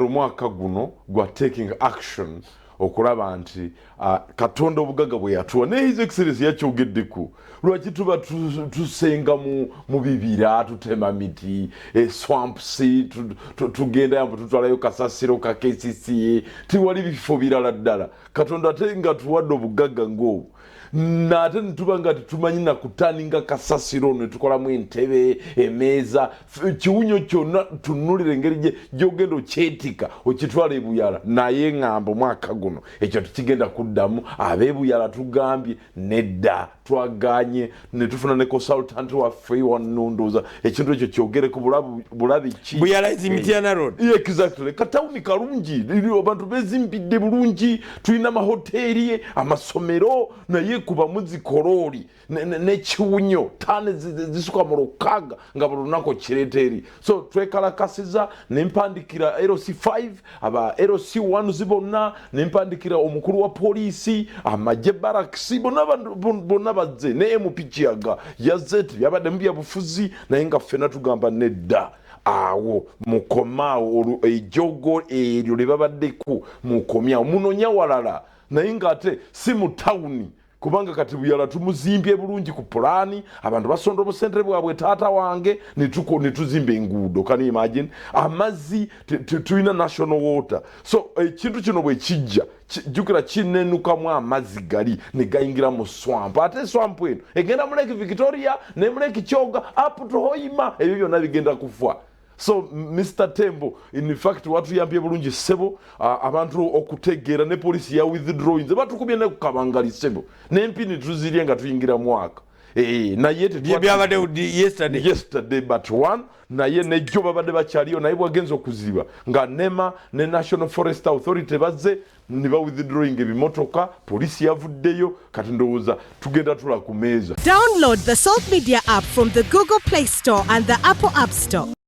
omwaka guno gwa taking action okulaba nti Katonda obugaga bwe yatuwa ne His Excellency yakyogeddeku lwaki tuba tusenga mu bibira tutema miti swamp sea tugenda yambo tutwalayo kasasiro ka KCCA tiwali bifo birala ddala Katonda ate nga tuwadde obugaga ng'obwo nate nituba nga tumanyi na kutaninga kasasiro ne tukolamu entebe emeeza kiwunyo kyonna tunulire engeri gyogenda okyetika okitwala ebuyala naye ng'amba omwaka guno ekyo tukigenda kuddamu ab'ebuyala tugambye nedda twaganye ne tufuna ne consultant waffe wannunduza ekintu ekyo kyogereko bulabi ki Buyala is Mityana Road. Exactly. Katawuni kalungi abantu bezimbidde bulungi tulina mahoteli amasomero naye kuba muzikoroli n'ekiwunyo tane zisuka mu lukaga nga buli lunaku kireeteri so twekalakasiza nempandikira LC5 aba LC1 zibonna nempandikira omukulu wa poliisi amagye barakisi bonna bazze ne MP Kiyaga yazze yabadde mu byabufuzi naye nga ffena tugamba nedda awo mukomaawo ejogo eryo lye babaddeku mukomyawo munonya walala naye ng'ate si mu tawuni kubanga kati buyala tumuzimbye bulungi ku pulaani abantu basonda obusentere bwabwe taata wange netuzimba enguudo can you imagine amazzi tulina national water so ekintu kino bwe kijja jukira kinenukamu amazzi gali ne gayingira mu swamp ate swamp eno egenda mu Lake Victoria ne mu Lake Kyoga up to Hoima ebyo byonna bigenda kufa. So Mr. Tembo in fact watu yambye bulungi sebo abantu okutegeera ne police ya withdrawing batukubye ne kukabangali sebo nempini tuzirye nga tuyingira mwaka na yete yesterday but one na ye ne jo babade bakyaliyo naye bwagenzo okuziba nga NEMA ne National Forest Authority bazze niba withdrawing ebimotoka police yavuddeyo kati ndowooza tugenda tula ku meeza. Download the Salt Media app from the Google Play Store and the Apple App Store.